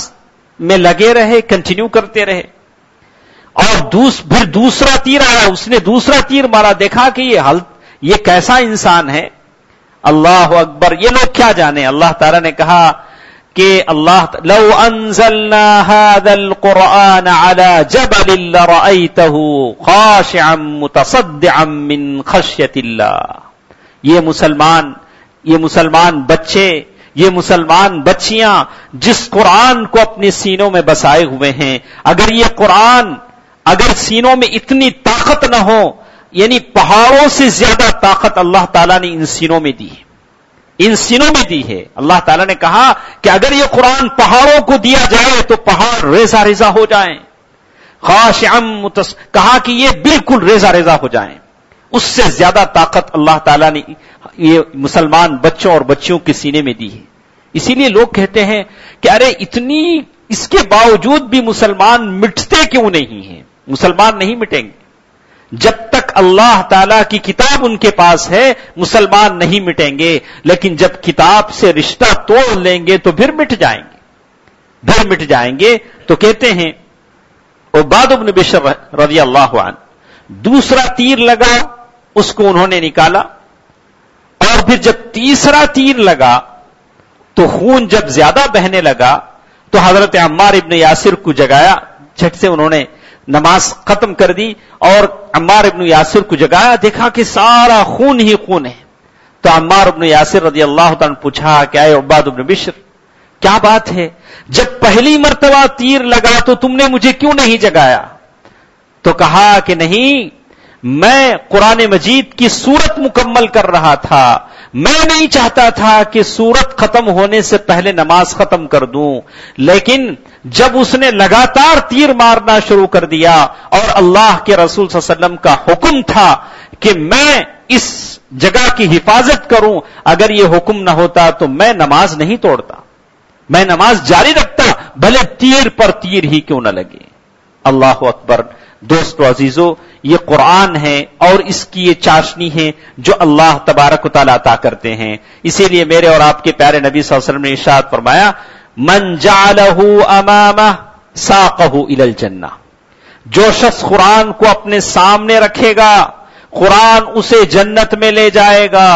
میں لگے رہے، کنٹینیو کرتے رہے۔ اور پھر دوسرا تیر آیا، اس نے دوسرا تیر مارا، دیکھا کہ یہ کیسا انسان ہے، اللہ اکبر، یہ لوگ کیا جانے۔ اللہ تعالیٰ نے کہا کہ لو انزلنا هذا القرآن على جبل لرأيته خاشعا متصدعا من خشية اللہ۔ یہ مسلمان بچے، یہ مسلمان بچیاں جس قرآن کو اپنے سینوں میں بسائے ہوئے ہیں، اگر یہ قرآن، اگر سینوں میں اتنی طاقت نہ ہو، یعنی پہاڑوں سے زیادہ طاقت اللہ تعالیٰ نے ان سینوں میں دی ہے، ان سینوں میں دی ہے۔ اللہ تعالیٰ نے کہا کہ اگر یہ قرآن پہاڑوں کو دیا جائے تو پہاڑ ریزہ ریزہ ہو جائیں، کہا کہ یہ بالکل ریزہ ریزہ ہو جائیں۔ اس سے زیادہ طاقت اللہ تعالیٰ نے یہ مسلمان بچوں اور بچیوں کے سینے میں دی ہے۔ اسی لیے لوگ کہتے ہیں کہ ارے اتنی، اس کے باوجود بھی مسلمان مٹتے کیوں نہیں ہیں؟ مسلمان نہیں مٹیں گے جب تک اللہ تعالیٰ کی کتاب ان کے پاس ہے، مسلمان نہیں مٹیں گے، لیکن جب کتاب سے رشتہ توڑ لیں گے تو پھر مٹ جائیں گے، پھر مٹ جائیں گے۔ تو کہتے ہیں عباد بن بشر رضی اللہ عنہ، دوسرا تیر لگا، اس کو انہوں نے نکالا، اور پھر جب تیسرا تیر لگا تو خون جب زیادہ بہنے لگا تو حضرت عمار ابن یاسر کو جگایا، جھٹ سے انہوں نے نماز ختم کر دی اور عمار ابن یاسر کو جگایا، دیکھا کہ سارا خون ہی خون ہے۔ تو عمار ابن یاسر رضی اللہ عنہ پوچھا کہ اے عباد ابن بشر، کیا بات ہے؟ جب پہلی مرتبہ تیر لگا تو تم نے مجھے کیوں نہیں جگایا؟ تو کہا کہ نہیں، میں قرآن مجید کی سورت مکمل کر رہا تھا، میں نہیں چاہتا تھا کہ سورت ختم ہونے سے پہلے نماز ختم کر دوں، لیکن جب اس نے لگاتار تیر مارنا شروع کر دیا اور اللہ کے رسول صلی اللہ علیہ وسلم کا حکم تھا کہ میں اس جگہ کی حفاظت کروں، اگر یہ حکم نہ ہوتا تو میں نماز نہیں توڑتا، میں نماز جاری رکھتا، بھلے تیر پر تیر ہی کیوں نہ لگے۔ اللہ اکبر۔ دوستو عزیزو، یہ قرآن ہے اور اس کی یہ چاشنی ہے جو اللہ تبارک و تعالیٰ عطا کرتے ہیں۔ اسی لیے میرے اور آپ کے پیارے نبی صلی اللہ علیہ وسلم نے ارشاد فرمایا، من جعلہ امامہ ساقہ الی الجنہ، جو شخص قرآن کو اپنے سامنے رکھے گا قرآن اسے جنت میں لے جائے گا۔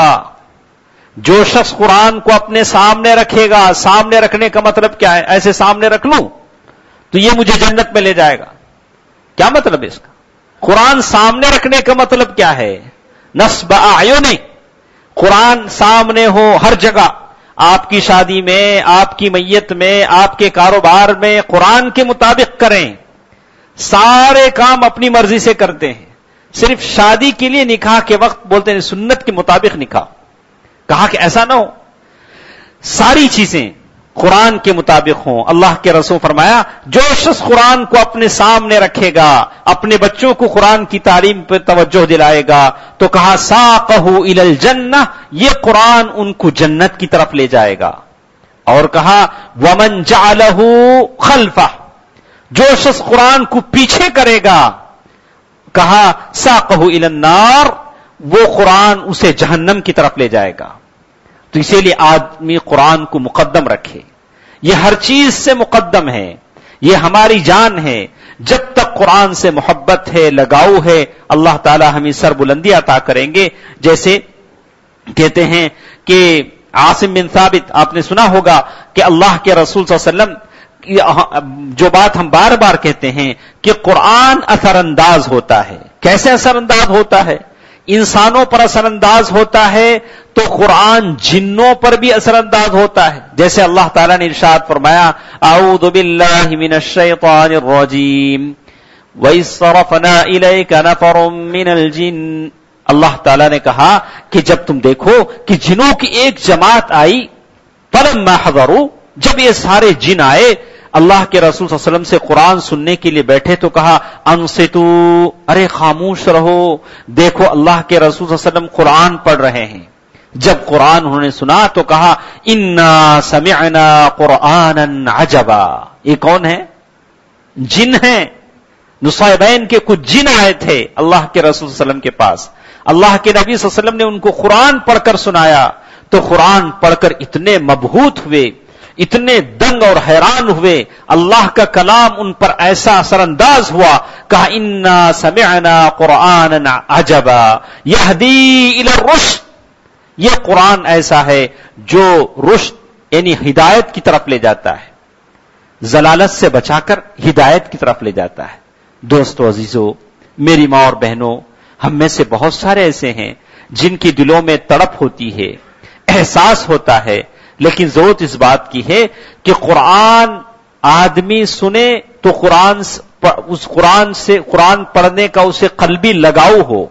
جو شخص قرآن کو اپنے سامنے رکھے گا، سامنے رکھنے کا مطلب کیا ہے؟ ایسے سامنے رکھ لوں تو یہ مجھے جنت میں لے جائے گا، کیا مطلب ہے اس کا؟ قرآن سامنے رکھنے کا مطلب کیا ہے؟ نصب اعین، قرآن سامنے ہو ہر جگہ، آپ کی شادی میں، آپ کی میت میں، آپ کے کاروبار میں قرآن کے مطابق کریں۔ سارے کام اپنی مرضی سے کرتے ہیں، صرف شادی کے لیے نکاح کے وقت بولتے ہیں سنت کے مطابق نکاح، کہا کہ ایسا نہ ہو۔ ساری چیزیں قرآن کے مطابق ہوں. اللہ کے رسول فرمایا جو شخص قرآن کو اپنے سامنے رکھے گا، اپنے بچوں کو قرآن کی تعلیم پہ توجہ دلائے گا، تو کہا ساقہ الی الجنہ، یہ قرآن ان کو جنت کی طرف لے جائے گا. اور کہا ومن جعلہ خلفہ، جو شخص قرآن کو پیچھے کرے گا، کہا ساقہ الی النار، وہ قرآن اسے جہنم کی طرف لے جائے گا. تو اسی لیے آدمی قرآن کو مقدم رکھے. یہ ہر چیز سے مقدم ہے، یہ ہماری جان ہے. جب تک قرآن سے محبت ہے، لگاؤ ہے، اللہ تعالی ہمیں سربلندی عطا کریں گے. جیسے کہتے ہیں کہ عاصم بن ثابت، آپ نے سنا ہوگا کہ اللہ کے رسول صلی اللہ علیہ وسلم، جو بات ہم بار بار کہتے ہیں کہ قرآن اثر انداز ہوتا ہے. کیسے اثر انداز ہوتا ہے؟ انسانوں پر اثر انداز ہوتا ہے تو قرآن جنوں پر بھی اثر انداز ہوتا ہے. جیسے اللہ تعالیٰ نے ارشاد فرمایا اعوذ باللہ من الشیطان الرجیم وَإِذْ صَرَفْنَا إِلَيْكَ نَفَرٌ مِّنَ الْجِنِّ، اللہ تعالیٰ نے کہا کہ جب تم دیکھو کہ جنوں کی ایک جماعت آئی، فَلَمَّا حَضَرُوا، جب یہ سارے جن آئے اللہ کے رسول صلی اللہ علیہ وسلم سے قرآن سننے کے لیے بیٹھے تو کہا انصتو، ارے خاموش رہو، دیکھو اللہ کے رسول صلی اللہ علیہ وسلم قرآن پڑھ رہے ہیں. جب قرآن انہوں نے سنا تو کہا انا سمعنا قرآنا عجبا. یہ کون ہے؟ جن ہیں. نصیبین کے کچھ جن آئے تھے اللہ کے رسول صلی اللہ علیہ وسلم کے پاس. اللہ کے نبی صلی اللہ علیہ وسلم نے ان کو قرآن پڑھ کر سنایا تو قرآن پڑھ کر اتنے مبہوت ہوئے، اتنے دنگ اور حیران ہوئے، اللہ کا کلام ان پر ایسا اثر انداز ہوا، کہا انا سمعنا قرآنا عجبا یہدی الی الرشد. یہ قرآن ایسا ہے جو رشد یعنی ہدایت کی طرف لے جاتا ہے، ضلالت سے بچا کر ہدایت کی طرف لے جاتا ہے. دوستو عزیزو، میری ماں اور بہنوں، ہم میں سے بہت سارے ایسے ہیں جن کی دلوں میں تڑپ ہوتی ہے، احساس ہوتا ہے، لیکن ضرورت اس بات کی ہے کہ قرآن آدمی سنے تو قرآن پڑھنے کا اسے قلبی لگاؤ ہو،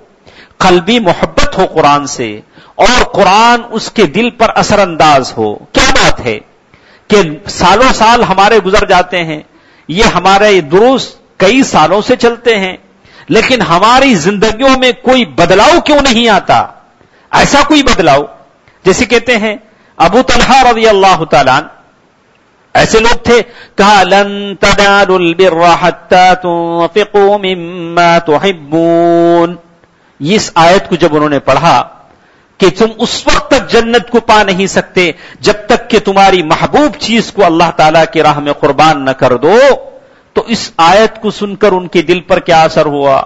قلبی محبت ہو قرآن سے، اور قرآن اس کے دل پر اثر انداز ہو. کیا بات ہے کہ سالوں سال ہمارے گزر جاتے ہیں، یہ ہمارے دروس کئی سالوں سے چلتے ہیں، لیکن ہماری زندگیوں میں کوئی بدلاؤ کیوں نہیں آتا؟ ایسا کوئی بدلاؤ جیسے کہتے ہیں ابو طلحہ رضی اللہ تعالیٰ عنہ، ایسے لوگ تھے، کہا لن تنالوا البر حتى تنفقوا مما تحبون. اس آیت کو جب انہوں نے پڑھا کہ تم اس وقت تک جنت کو پا نہیں سکتے جب تک کہ تمہاری محبوب چیز کو اللہ تعالیٰ کی راہ میں قربان نہ کر دو، تو اس آیت کو سن کر ان کے دل پر کیا اثر ہوا؟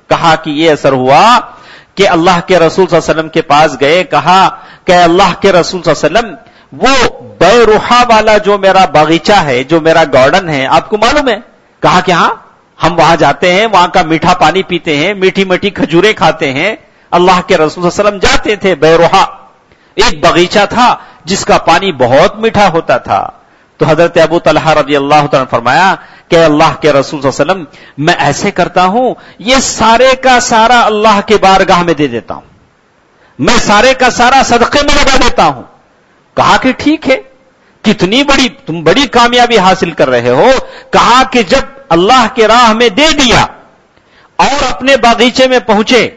کہا کہ یہ اثر ہوا کہ اللہ کے رسول صلی اللہ علیہ وسلم کے پاس گئے، کہا کہ اللہ کے رسول صلی اللہ علیہ وسلم، وہ بیروحا والا جو میرا باغیچہ ہے، جو میرا گارڈن ہے، آپ کو معلوم ہے؟ کہا کہ ہاں، ہم وہاں جاتے ہیں، وہاں کا میٹھا پانی پیتے ہیں، میٹھی میٹھی کھجوریں کھاتے ہیں. اللہ کے رسول صلی اللہ علیہ وسلم جاتے تھے بیروحا، ایک باغیچہ تھا جس کا پانی بہت میٹھا ہوتا تھا. تو حضرت ابو طلحہ رضی اللہ تعالیٰ نے فرمایا کہ اللہ کے رسول صلی اللہ علیہ وسلم، میں ایسے کرتا ہوں، یہ سارے کا سارا اللہ کے بارگاہ میں دے دیتا ہوں، میں سارے کا سارا صدقے میں لگا دیتا ہوں. کہا کہ ٹھیک ہے، کتنی تم بڑی کامیابی حاصل کر رہے ہو. کہا کہ جب اللہ کے راہ میں دے دیا اور اپنے باغیچے میں پہنچے،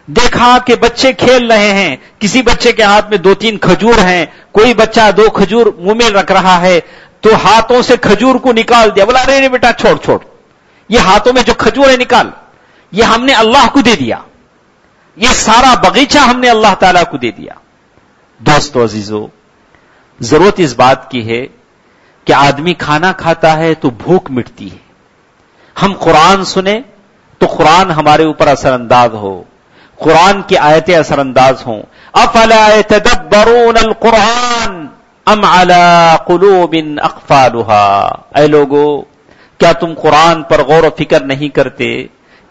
دیکھا کہ بچے کھیل رہے ہیں، کسی بچے کے ہاتھ میں 2-3 کھجور ہیں، کوئی بچہ 2 کھجور منہ میں رکھ رہا ہے، تو ہاتھوں سے کھجور کو نکال دیا، بولا ارے بیٹا چھوڑ، یہ ہاتھوں میں جو کھجور ہے نکال، یہ ہم نے اللہ کو دے دیا، یہ سارا باغیچہ ہم نے اللہ تعالیٰ کو دے دیا. دوستو عزیزو، ضرورت اس بات کی ہے کہ آدمی کھانا کھاتا ہے تو بھوک مٹتی ہے، ہم قرآن سنیں تو قرآن ہمارے اوپر اثر انداز ہو، قرآن کی آیتیں اثر انداز ہوں. افلا يتدبرون القرآن ام على قلوب اقفالها. اے لوگو، کیا تم قرآن پر غور و فکر نہیں کرتے؟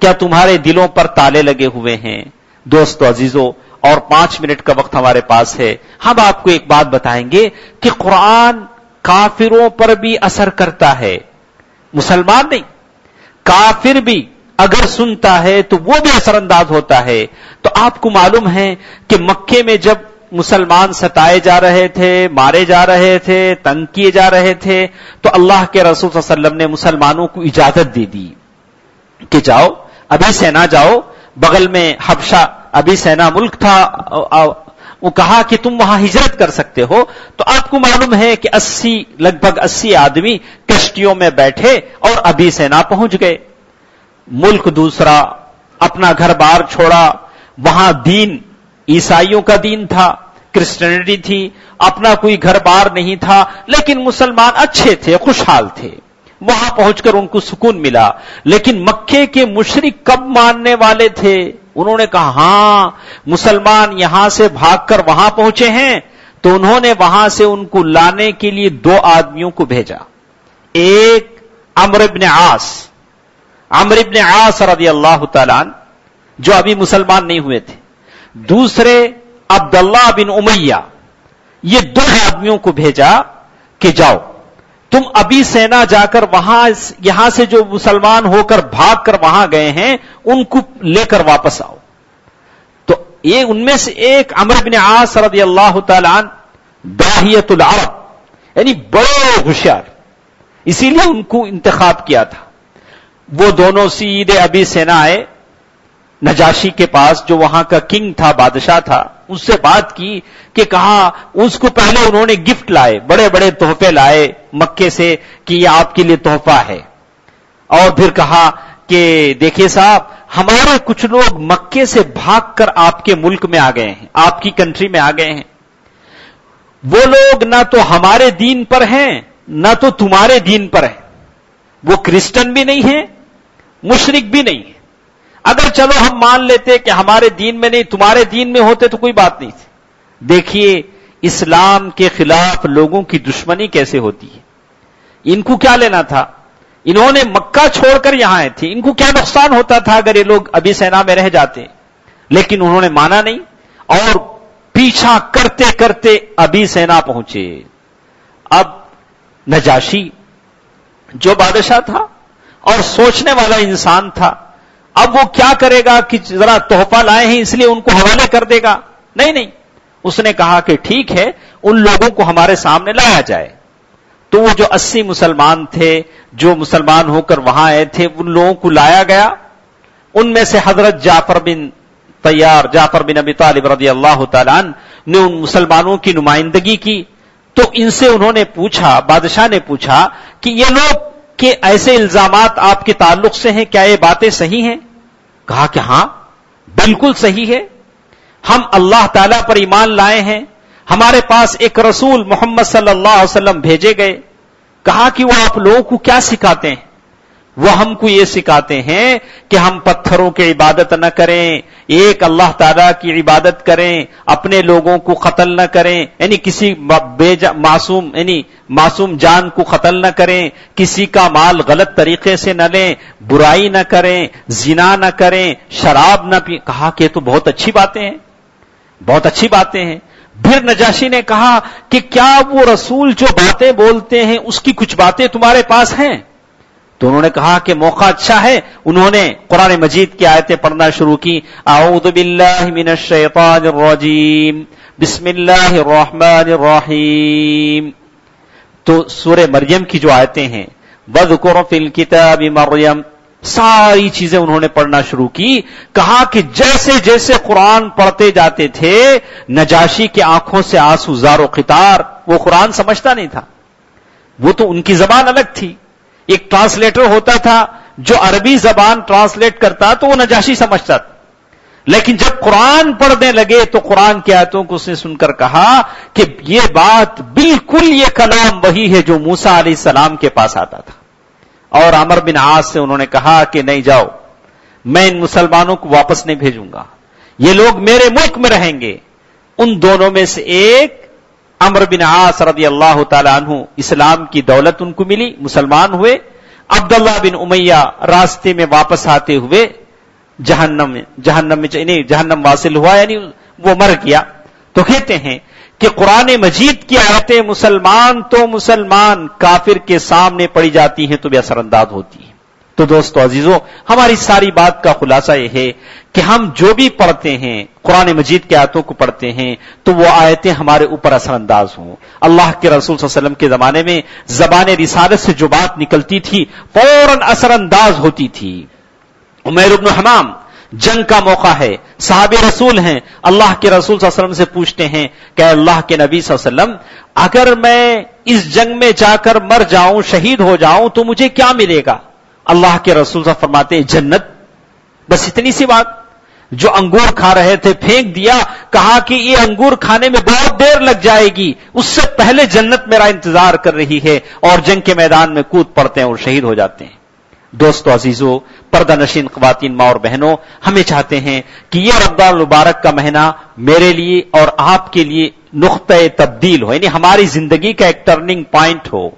کیا تمہارے دلوں پر تالے لگے ہوئے ہیں؟ دوستو عزیزو، اور 5 منٹ کا وقت ہمارے پاس ہے، ہم آپ کو ایک بات بتائیں گے کہ قرآن کافروں پر بھی اثر کرتا ہے، مسلمان نہیں، کافر بھی اگر سنتا ہے تو وہ بھی اثر انداز ہوتا ہے. تو آپ کو معلوم ہے کہ مکے میں جب مسلمان ستائے جا رہے تھے، مارے جا رہے تھے، تنگ کیے جا رہے تھے، تو اللہ کے رسول صلی اللہ علیہ وسلم نے مسلمانوں کو اجازت دے دی کہ جاؤ، ابھی سینا جاؤ، بغل میں حبشہ ابھی سینا ملک تھا، وہ کہا کہ تم وہاں ہجرت کر سکتے ہو. تو آپ کو معلوم ہے کہ لگ بھگ 80 آدمی کشتیوں میں بیٹھے اور ابھی سینا پہنچ گئے. ملک دوسرا، اپنا گھر بار چھوڑا، وہاں دین عیسائیوں کا دین تھا، کرسچینٹی تھی، اپنا کوئی گھر بار نہیں تھا، لیکن مسلمان اچھے تھے، خوشحال تھے. وہاں پہنچ کر ان کو سکون ملا. لیکن مکے کے مشرک کب ماننے والے تھے؟ انہوں نے کہا ہاں مسلمان یہاں سے بھاگ کر وہاں پہنچے ہیں. تو انہوں نے وہاں سے ان کو لانے کے لیے 2 آدمیوں کو بھیجا. ایک عمرو ابن عاص رضی اللہ تعالیٰ عنہ جو ابھی مسلمان نہیں ہوئے تھے، دوسرے عبداللہ بن امیہ. یہ 2 آدمیوں کو بھیجا کہ جاؤ تم ابھی سینا جا کر وہاں یہاں سے جو مسلمان ہو کر بھاگ کر وہاں گئے ہیں ان کو لے کر واپس آؤ. تو یہ ان میں سے ایک عمرو بن عاص رضی اللہ تعالیٰ عنہ داہیۃ العرب، یعنی بڑے ہوشیار، اسی لیے ان کو انتخاب کیا تھا. وہ دونوں سیدھے ابھی سینا آئے نجاشی کے پاس جو وہاں کا کنگ تھا، بادشاہ تھا. اس سے بات کی کہ کہا اس کو پہلے انہوں نے گفٹ لائے، بڑے بڑے تحفے لائے مکے سے کہ یہ آپ کے لیے تحفہ ہے. اور پھر کہا کہ دیکھیے صاحب ہمارے کچھ لوگ مکے سے بھاگ کر آپ کے ملک میں آ گئے ہیں، آپ کی کنٹری میں آ گئے ہیں. وہ لوگ نہ تو ہمارے دین پر ہیں نہ تو تمہارے دین پر ہیں. وہ کرسچن بھی نہیں ہیں، مشرک بھی نہیں ہے. اگر چلو ہم مان لیتے کہ ہمارے دین میں نہیں، تمہارے دین میں ہوتے تو کوئی بات نہیں تھی. دیکھیے اسلام کے خلاف لوگوں کی دشمنی کیسے ہوتی ہے. ان کو کیا لینا تھا؟ انہوں نے مکہ چھوڑ کر یہاں آئے تھے، ان کو کیا نقصان ہوتا تھا اگر یہ لوگ ابھی سینا میں رہ جاتے. لیکن انہوں نے مانا نہیں اور پیچھا کرتے کرتے ابھی سینا پہنچے. اب نجاشی جو بادشاہ تھا اور سوچنے والا انسان تھا، اب وہ کیا کرے گا کہ ذرا تحفہ لائے ہیں اس لیے ان کو حوالے کر دے گا؟ نہیں، اس نے کہا کہ ٹھیک ہے ان لوگوں کو ہمارے سامنے لایا جائے. تو وہ جو 80 مسلمان تھے جو مسلمان ہو کر وہاں آئے تھے ان لوگوں کو لایا گیا. ان میں سے حضرت جعفر بن ابی طالب رضی اللہ تعالیٰ عنہ نے ان مسلمانوں کی نمائندگی کی. تو ان سے انہوں نے پوچھا، بادشاہ نے پوچھا کہ یہ لوگ کہ ایسے الزامات آپ کے تعلق سے ہیں، کیا یہ باتیں صحیح ہیں؟ کہا کہ ہاں بالکل صحیح ہے، ہم اللہ تعالیٰ پر ایمان لائے ہیں، ہمارے پاس ایک رسول محمد صلی اللہ علیہ وسلم بھیجے گئے. کہا کہ وہ آپ لوگوں کو کیا سکھاتے ہیں؟ وہ ہم کو یہ سکھاتے ہیں کہ ہم پتھروں کی عبادت نہ کریں، ایک اللہ تعالیٰ کی عبادت کریں، اپنے لوگوں کو قتل نہ کریں، یعنی کسی معصوم جان کو قتل نہ کریں، کسی کا مال غلط طریقے سے نہ لیں، برائی نہ کریں، زنا نہ کریں، شراب نہ پئیں. کہا کہ تو بہت اچھی باتیں ہیں، بہت اچھی باتیں ہیں. پھر نجاشی نے کہا کہ کیا وہ رسول جو باتیں بولتے ہیں اس کی کچھ باتیں تمہارے پاس ہیں؟ تو انہوں نے کہا کہ موقع اچھا ہے. انہوں نے قرآن مجید کی آیتیں پڑھنا شروع کی. اعوذ باللہ من الشیطان الرجیم بسم اللہ الرحمن الرحیم. تو سورہ مریم کی جو آیتیں ہیں وَاذْكُرْ فِي الْكِتَابِ مریم، ساری چیزیں انہوں نے پڑھنا شروع کی. کہا کہ جیسے جیسے قرآن پڑھتے جاتے تھے نجاشی کی آنکھوں سے آنسو زار و قطار. وہ قرآن سمجھتا نہیں تھا، وہ تو ان کی زبان الگ تھی. ایک ٹرانسلیٹر ہوتا تھا جو عربی زبان ٹرانسلیٹ کرتا تو وہ نجاشی سمجھتا تھا. لیکن جب قرآن پڑھنے لگے تو قرآن کی آیتوں کو اس نے سن کر کہا کہ یہ بات بالکل یہ کلام وہی ہے جو موسیٰ علیہ السلام کے پاس آتا تھا. اور عمرو بن عاص سے انہوں نے کہا کہ نہیں جاؤ، میں ان مسلمانوں کو واپس نہیں بھیجوں گا، یہ لوگ میرے ملک میں رہیں گے. ان دونوں میں سے ایک عمرو بن عاص رضی اللہ تعالیٰ عنہ اسلام کی دولت ان کو ملی، مسلمان ہوئے. عبداللہ بن امیہ راستے میں واپس آتے ہوئے جہنم واصل ہوا، یعنی وہ مر گیا. تو کہتے ہیں کہ قرآن مجید کی آیتیں مسلمان تو مسلمان کافر کے سامنے پڑی جاتی ہیں تو بے اثر انداز ہوتی ہیں. تو دوستو عزیزو، ہماری ساری بات کا خلاصہ یہ ہے کہ ہم جو بھی پڑھتے ہیں، قرآن مجید کی آیتوں کو پڑھتے ہیں، تو وہ آیتیں ہمارے اوپر اثر انداز ہوں۔ اللہ کے رسول صلی اللہ علیہ وسلم کے زمانے میں زبان رسالت سے جو بات نکلتی تھی فوراً اثر انداز ہوتی تھی۔ عمیر بن حمام، جنگ کا موقع ہے، صحابہ رسول ہیں، اللہ کے رسول صلی اللہ علیہ وسلم سے پوچھتے ہیں کہ اللہ کے نبی صلی اللہ علیہ وسلم، اگر میں اس جنگ میں جا کر مر جاؤں، شہید ہو جاؤں تو مجھے کیا ملے گا؟ اللہ کے رسول صلی اللہ علیہ وسلم فرماتے ہیں جنت۔ بس اتنی سی بات۔ جو انگور کھا رہے تھے پھینک دیا، کہا کہ یہ انگور کھانے میں بہت دیر لگ جائے گی، اس سے پہلے جنت میرا انتظار کر رہی ہے، اور جنگ کے میدان میں کود پڑتے ہیں اور شہید ہو جاتے ہیں۔ دوستو عزیزو، پردہ نشین خواتین ماں اور بہنوں، ہمیں چاہتے ہیں کہ یہ رمضان المبارک کا مہینہ میرے لیے اور آپ کے لیے نقطۂ تبدیل ہو، یعنی ہماری زندگی کا ایک ٹرننگ پوائنٹ ہو،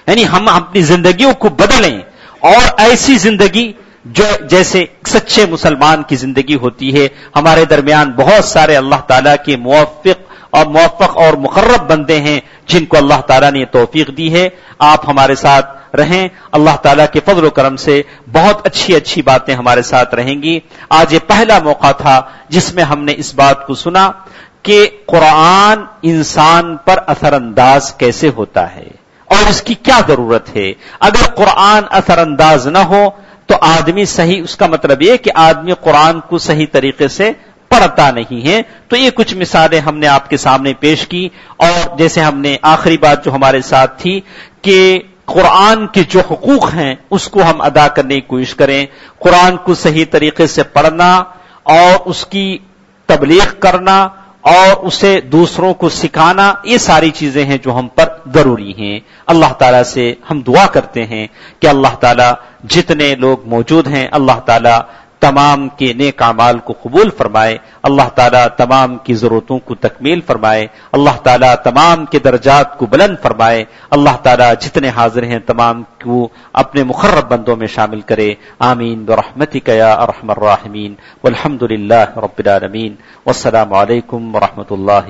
یعنی ہم اپنی زندگیوں کو بدلیں، اور ایسی زندگی جو جیسے سچے مسلمان کی زندگی ہوتی ہے۔ ہمارے درمیان بہت سارے اللہ تعالیٰ کے موفق اور مقرب بندے ہیں جن کو اللہ تعالیٰ نے توفیق دی ہے۔ آپ ہمارے ساتھ رہیں، اللہ تعالیٰ کے فضل و کرم سے بہت اچھی اچھی باتیں ہمارے ساتھ رہیں گی۔ آج یہ پہلا موقع تھا جس میں ہم نے اس بات کو سنا کہ قرآن انسان پر اثر انداز کیسے ہوتا ہے اور اس کی کیا ضرورت ہے۔ اگر قرآن اثر انداز نہ ہو تو آدمی صحیح، اس کا مطلب یہ کہ آدمی قرآن کو صحیح طریقے سے پڑھتا نہیں ہے۔ تو یہ کچھ مثالیں ہم نے آپ کے سامنے پیش کی، اور جیسے ہم نے آخری بات جو ہمارے ساتھ تھی کہ قرآن کے جو حقوق ہیں اس کو ہم ادا کرنے کی کوشش کریں، قرآن کو صحیح طریقے سے پڑھنا اور اس کی تبلیغ کرنا اور اسے دوسروں کو سکھانا، یہ ساری چیزیں ہیں جو ہم پر ضروری ہیں۔ اللہ تعالیٰ سے ہم دعا کرتے ہیں کہ اللہ تعالیٰ جتنے لوگ موجود ہیں، اللہ تعالیٰ تمام کے نیک اعمال کو قبول فرمائے، اللہ تعالیٰ تمام کی ضرورتوں کو تکمیل فرمائے، اللہ تعالیٰ تمام کے درجات کو بلند فرمائے، اللہ تعالیٰ جتنے حاضر ہیں تمام کو اپنے مقرب بندوں میں شامل کرے۔ آمین برحمتک یا ارحم الراحمین، والحمد للہ رب العالمین، والسلام علیکم ورحمۃ اللہ۔